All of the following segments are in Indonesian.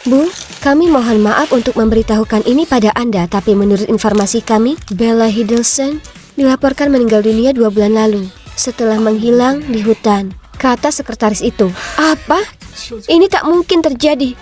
Bu, kami mohon maaf untuk memberitahukan ini pada Anda, tapi menurut informasi kami, Bella Hiddleston dilaporkan meninggal dunia 2 bulan lalu setelah menghilang di hutan, kata sekretaris itu. Apa? Ini tak mungkin terjadi.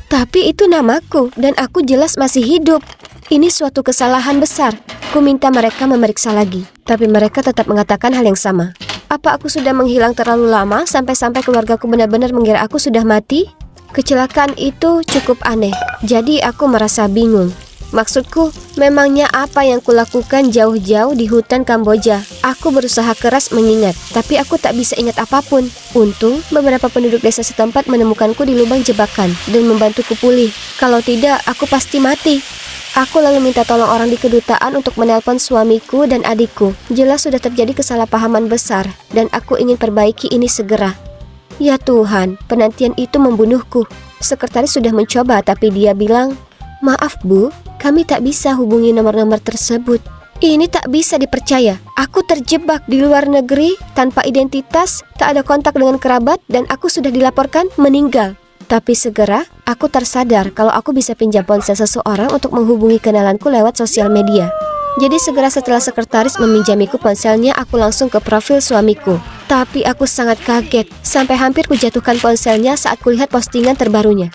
Tapi itu namaku dan aku jelas masih hidup. Ini suatu kesalahan besar. Ku minta mereka memeriksa lagi, tapi mereka tetap mengatakan hal yang sama. Apa aku sudah menghilang terlalu lama sampai-sampai keluargaku benar-benar mengira aku sudah mati? Kecelakaan itu cukup aneh, jadi aku merasa bingung. Maksudku, memangnya apa yang kulakukan jauh-jauh di hutan Kamboja? Aku berusaha keras mengingat, tapi aku tak bisa ingat apapun. Untung, beberapa penduduk desa setempat menemukanku di lubang jebakan dan membantuku pulih. Kalau tidak, aku pasti mati. Aku lalu minta tolong orang di kedutaan untuk menelpon suamiku dan adikku. Jelas sudah terjadi kesalahpahaman besar, dan aku ingin perbaiki ini segera. Ya Tuhan, penantian itu membunuhku. Sekretaris sudah mencoba, tapi dia bilang, "Maaf Bu, kami tak bisa hubungi nomor-nomor tersebut." Ini tak bisa dipercaya. Aku terjebak di luar negeri, tanpa identitas, tak ada kontak dengan kerabat, dan aku sudah dilaporkan meninggal. Tapi segera, aku tersadar kalau aku bisa pinjam ponsel seseorang untuk menghubungi kenalanku lewat sosial media. Jadi segera setelah sekretaris meminjamiku ponselnya, aku langsung ke profil suamiku. Tapi aku sangat kaget, sampai hampir kujatuhkan ponselnya saat kulihat postingan terbarunya.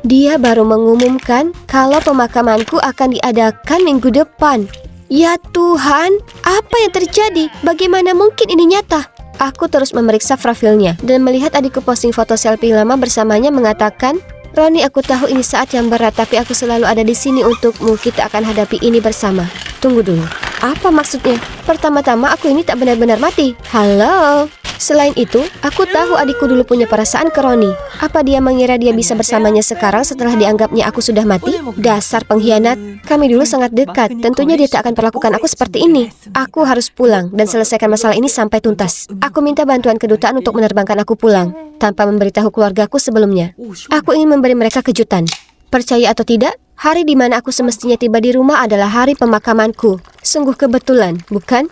Dia baru mengumumkan kalau pemakamanku akan diadakan minggu depan. Ya Tuhan, apa yang terjadi? Bagaimana mungkin ini nyata? Aku terus memeriksa profilnya dan melihat adikku posting foto selfie lama bersamanya mengatakan, "Roni, aku tahu ini saat yang berat, tapi aku selalu ada di sini untukmu. Kita akan hadapi ini bersama." Tunggu dulu, apa maksudnya? Pertama-tama aku ini tak benar-benar mati. Halo? Selain itu, aku tahu adikku dulu punya perasaan ke Roni. Apa dia mengira dia bisa bersamanya sekarang setelah dianggapnya aku sudah mati? Dasar pengkhianat. Kami dulu sangat dekat. Tentunya dia tak akan perlakukan aku seperti ini. Aku harus pulang dan selesaikan masalah ini sampai tuntas. Aku minta bantuan kedutaan untuk menerbangkan aku pulang tanpa memberitahu keluargaku sebelumnya. Aku ingin memberi mereka kejutan. Percaya atau tidak, hari di mana aku semestinya tiba di rumah adalah hari pemakamanku. Sungguh kebetulan, bukan?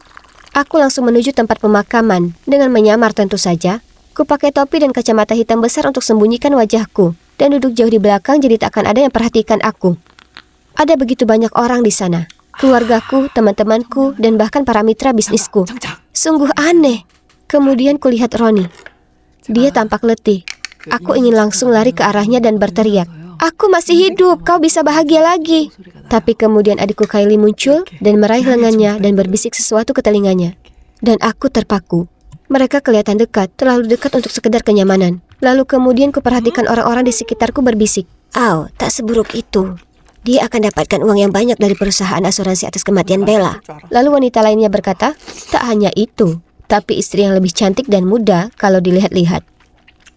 Aku langsung menuju tempat pemakaman. Dengan menyamar tentu saja. Ku pakai topi dan kacamata hitam besar untuk sembunyikan wajahku, dan duduk jauh di belakang jadi tak akan ada yang perhatikan aku. Ada begitu banyak orang di sana. Keluargaku, teman-temanku, dan bahkan para mitra bisnisku. Sungguh aneh. Kemudian kulihat Roni. Dia tampak letih. Aku ingin langsung lari ke arahnya dan berteriak, "Aku masih hidup, kau bisa bahagia lagi." Tapi kemudian adikku Kylie muncul dan meraih lengannya dan berbisik sesuatu ke telinganya. Dan aku terpaku. Mereka kelihatan dekat, terlalu dekat untuk sekedar kenyamanan. Lalu kemudian kuperhatikan orang-orang di sekitarku berbisik, "Au, tak seburuk itu. Dia akan dapatkan uang yang banyak dari perusahaan asuransi atas kematian Bella." Lalu wanita lainnya berkata, "Tak hanya itu, tapi istri yang lebih cantik dan muda kalau dilihat-lihat."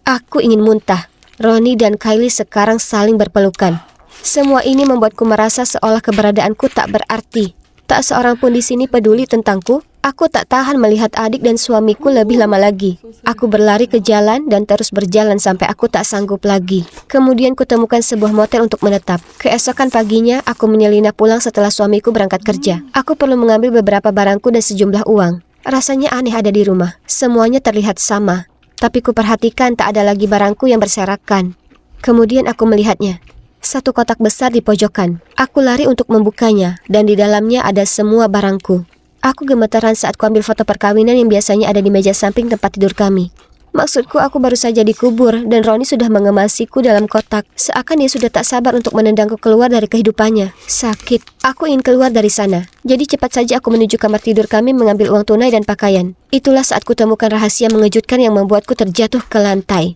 Aku ingin muntah. Roni dan Kylie sekarang saling berpelukan. Semua ini membuatku merasa seolah keberadaanku tak berarti. Tak seorang pun di sini peduli tentangku. Aku tak tahan melihat adik dan suamiku lebih lama lagi. Aku berlari ke jalan dan terus berjalan sampai aku tak sanggup lagi. Kemudian kutemukan sebuah motel untuk menetap. Keesokan paginya, aku menyelinap pulang setelah suamiku berangkat kerja. Aku perlu mengambil beberapa barangku dan sejumlah uang. Rasanya aneh ada di rumah. Semuanya terlihat sama. Tapi kuperhatikan tak ada lagi barangku yang berserakan. Kemudian aku melihatnya. Satu kotak besar di pojokan. Aku lari untuk membukanya, dan di dalamnya ada semua barangku. Aku gemetaran saat kuambil foto perkawinan yang biasanya ada di meja samping tempat tidur kami. Maksudku, aku baru saja dikubur, dan Roni sudah mengemasiku dalam kotak. Seakan dia sudah tak sabar untuk menendangku keluar dari kehidupannya. Sakit. Aku ingin keluar dari sana. Jadi cepat saja aku menuju kamar tidur kami mengambil uang tunai dan pakaian. Itulah saat kutemukan rahasia mengejutkan yang membuatku terjatuh ke lantai.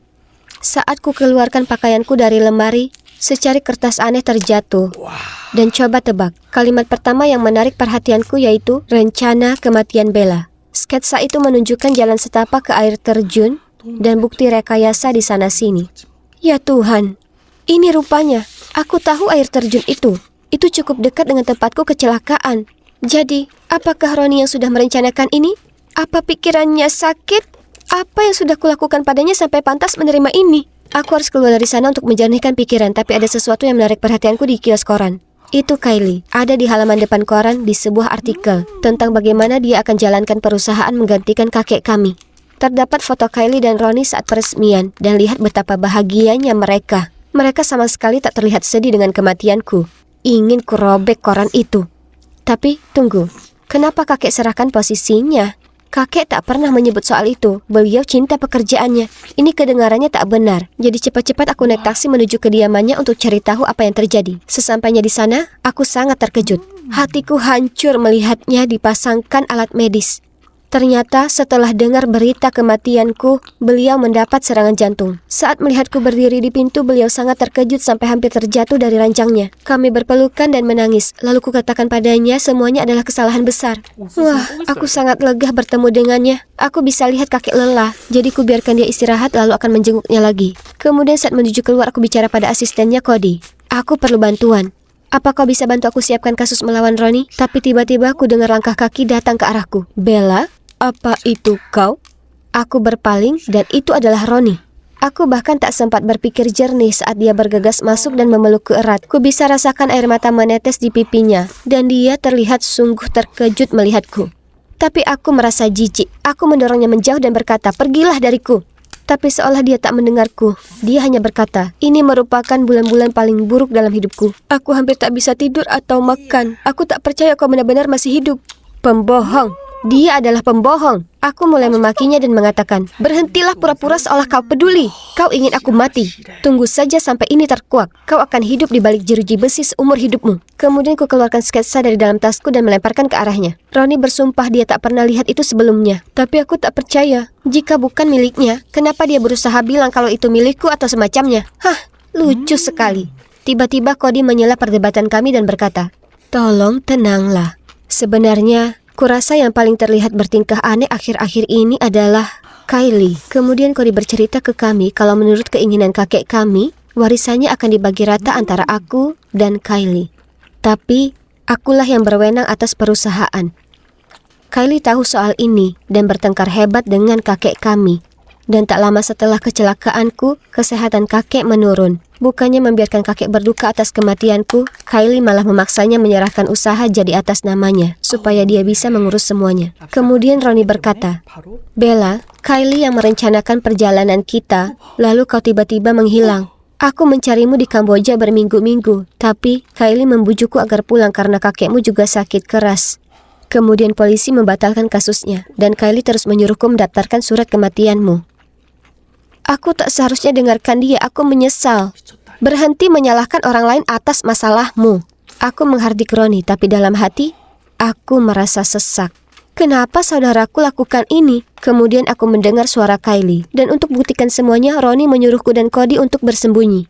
Saat ku keluarkan pakaianku dari lemari, secari kertas aneh terjatuh. Dan coba tebak, kalimat pertama yang menarik perhatianku yaitu rencana kematian Bella. Sketsa itu menunjukkan jalan setapak ke air terjun dan bukti rekayasa di sana-sini. Ya Tuhan, ini rupanya. Aku tahu air terjun itu. Itu cukup dekat dengan tempatku kecelakaan. Jadi, apakah Roni yang sudah merencanakan ini? Apa pikirannya sakit? Apa yang sudah kulakukan padanya sampai pantas menerima ini? Aku harus keluar dari sana untuk menjernihkan pikiran, tapi ada sesuatu yang menarik perhatianku di kios koran. Itu Kylie, ada di halaman depan koran di sebuah artikel tentang bagaimana dia akan jalankan perusahaan menggantikan kakek kami. Terdapat foto Kylie dan Roni saat peresmian, dan lihat betapa bahagianya mereka. Mereka sama sekali tak terlihat sedih dengan kematianku. Ingin kurobek koran itu. Tapi tunggu, kenapa kakek serahkan posisinya? Kakek tak pernah menyebut soal itu. Beliau cinta pekerjaannya. Ini kedengarannya tak benar. Jadi cepat-cepat aku naik taksi menuju kediamannya untuk cari tahu apa yang terjadi. Sesampainya di sana, aku sangat terkejut. Hatiku hancur melihatnya dipasangkan alat medis. Ternyata setelah dengar berita kematianku, beliau mendapat serangan jantung. Saat melihatku berdiri di pintu, beliau sangat terkejut sampai hampir terjatuh dari ranjangnya. Kami berpelukan dan menangis. Lalu kukatakan padanya semuanya adalah kesalahan besar. Wah, aku sangat lega bertemu dengannya. Aku bisa lihat kakek lelah, jadi ku biarkan dia istirahat lalu akan menjenguknya lagi. Kemudian saat menuju keluar, aku bicara pada asistennya Cody. Aku perlu bantuan. Apa kau bisa bantu aku siapkan kasus melawan Ronnie? Tapi tiba-tiba aku dengar langkah kaki datang ke arahku. Bella? Apa itu kau? Aku berpaling dan itu adalah Ronnie. Aku bahkan tak sempat berpikir jernih saat dia bergegas masuk dan memelukku erat. Ku bisa rasakan air mata menetes di pipinya dan dia terlihat sungguh terkejut melihatku. Tapi aku merasa jijik. Aku mendorongnya menjauh dan berkata, "Pergilah dariku." Tapi seolah dia tak mendengarku. Dia hanya berkata, "Ini merupakan bulan-bulan paling buruk dalam hidupku. Aku hampir tak bisa tidur atau makan. Aku tak percaya kau benar-benar masih hidup." Pembohong. Dia adalah pembohong. Aku mulai memakinya dan mengatakan, "Berhentilah pura-pura seolah kau peduli. Kau ingin aku mati. Tunggu saja sampai ini terkuak. Kau akan hidup di balik jeruji besi seumur hidupmu." Kemudian ku keluarkan sketsa dari dalam tasku dan melemparkan ke arahnya. Ronnie bersumpah dia tak pernah lihat itu sebelumnya. Tapi aku tak percaya. Jika bukan miliknya, kenapa dia berusaha bilang kalau itu milikku atau semacamnya? Hah, lucu sekali. Tiba-tiba Cody menyela perdebatan kami dan berkata, "Tolong tenanglah. Sebenarnya, kurasa yang paling terlihat bertingkah aneh akhir-akhir ini adalah Kylie." Kemudian Cody bercerita ke kami kalau menurut keinginan kakek kami, warisannya akan dibagi rata antara aku dan Kylie. Tapi, akulah yang berwenang atas perusahaan. Kylie tahu soal ini dan bertengkar hebat dengan kakek kami. Dan tak lama setelah kecelakaanku, kesehatan kakek menurun. Bukannya membiarkan kakek berduka atas kematianku, Kylie malah memaksanya menyerahkan usaha jadi atas namanya, supaya dia bisa mengurus semuanya. Kemudian Ronnie berkata, "Bella, Kylie yang merencanakan perjalanan kita, lalu kau tiba-tiba menghilang. Aku mencarimu di Kamboja berminggu-minggu, tapi Kylie membujukku agar pulang karena kakekmu juga sakit keras." Kemudian polisi membatalkan kasusnya, dan Kylie terus menyuruhku mendaftarkan surat kematianmu. Aku tak seharusnya dengarkan dia, aku menyesal. Berhenti menyalahkan orang lain atas masalahmu. Aku menghardik Ronnie, tapi dalam hati, aku merasa sesak. Kenapa saudaraku lakukan ini? Kemudian aku mendengar suara Kylie, dan untuk buktikan semuanya, Ronnie menyuruhku dan Cody untuk bersembunyi.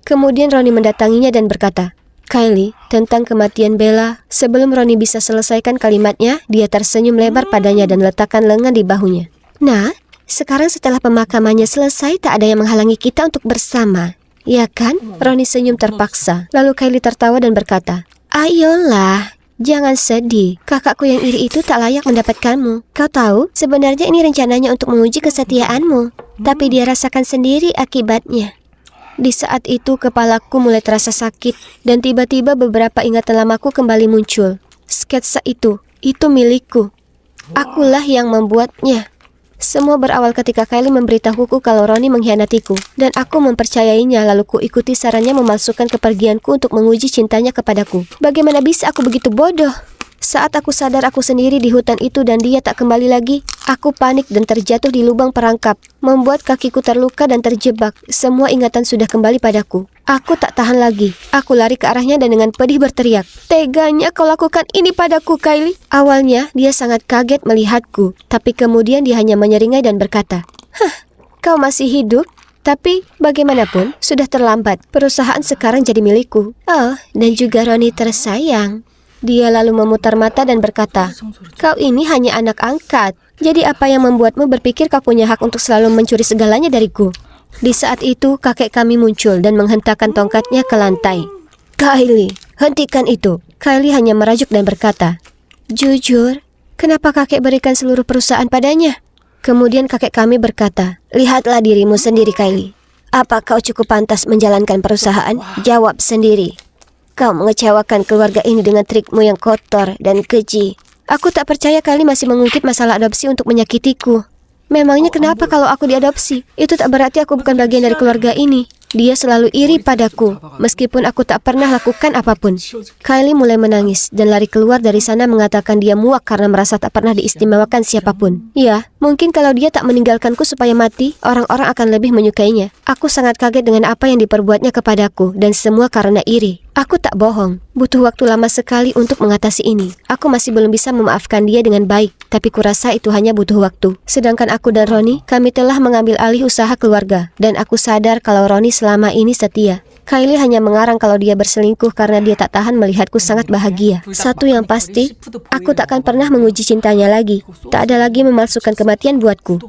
Kemudian Ronnie mendatanginya dan berkata, "Kylie, tentang kematian Bella." Sebelum Ronnie bisa selesaikan kalimatnya, dia tersenyum lebar padanya dan letakkan lengan di bahunya. "Nah, sekarang setelah pemakamannya selesai, tak ada yang menghalangi kita untuk bersama. Ya kan?" Ronnie senyum terpaksa. Lalu Kylie tertawa dan berkata, "Ayolah, jangan sedih. Kakakku yang iri itu tak layak mendapatkanmu. Kau tahu, sebenarnya ini rencananya untuk menguji kesetiaanmu. Tapi dia rasakan sendiri akibatnya." Di saat itu kepalaku mulai terasa sakit dan tiba-tiba beberapa ingatan lamaku kembali muncul. Sketsa itu milikku. Akulah yang membuatnya. Semua berawal ketika Kylie memberitahuku kalau Ronnie mengkhianatiku dan aku mempercayainya, lalu ku ikuti sarannya memalsukan kepergianku untuk menguji cintanya kepadaku. Bagaimana bisa aku begitu bodoh? Saat aku sadar aku sendiri di hutan itu dan dia tak kembali lagi, aku panik dan terjatuh di lubang perangkap, membuat kakiku terluka dan terjebak. Semua ingatan sudah kembali padaku. Aku tak tahan lagi. Aku lari ke arahnya dan dengan pedih berteriak, "Teganya kau lakukan ini padaku, Kylie." Awalnya dia sangat kaget melihatku, tapi kemudian dia hanya menyeringai dan berkata, "Hah, kau masih hidup? Tapi bagaimanapun sudah terlambat. Perusahaan sekarang jadi milikku. Oh, dan juga Ronnie tersayang." Dia lalu memutar mata dan berkata, "Kau ini hanya anak angkat. Jadi apa yang membuatmu berpikir kau punya hak untuk selalu mencuri segalanya dariku?" Di saat itu kakek kami muncul dan menghentakkan tongkatnya ke lantai. "Kylie, hentikan itu." Kylie hanya merajuk dan berkata, "Jujur, kenapa kakek berikan seluruh perusahaan padanya?" Kemudian kakek kami berkata, "Lihatlah dirimu sendiri, Kylie. Apa kau cukup pantas menjalankan perusahaan? Jawab sendiri. Kau mengecewakan keluarga ini dengan trikmu yang kotor dan keji." Aku tak percaya Kylie masih mengungkit masalah adopsi untuk menyakitiku. Memangnya kenapa kalau aku diadopsi? Itu tak berarti aku bukan bagian dari keluarga ini. Dia selalu iri padaku, meskipun aku tak pernah lakukan apapun. Kylie mulai menangis dan lari keluar dari sana mengatakan dia muak karena merasa tak pernah diistimewakan siapapun. Ya, mungkin kalau dia tak meninggalkanku supaya mati, orang-orang akan lebih menyukainya. Aku sangat kaget dengan apa yang diperbuatnya kepadaku, dan semua karena iri. Aku tak bohong, butuh waktu lama sekali untuk mengatasi ini. Aku masih belum bisa memaafkan dia dengan baik, tapi kurasa itu hanya butuh waktu. Sedangkan aku dan Roni, kami telah mengambil alih usaha keluarga, dan aku sadar kalau Roni selama ini setia. Kylie hanya mengarang kalau dia berselingkuh karena dia tak tahan melihatku sangat bahagia. Satu yang pasti, aku takkan pernah menguji cintanya lagi. Tak ada lagi memalsukan kematian buatku.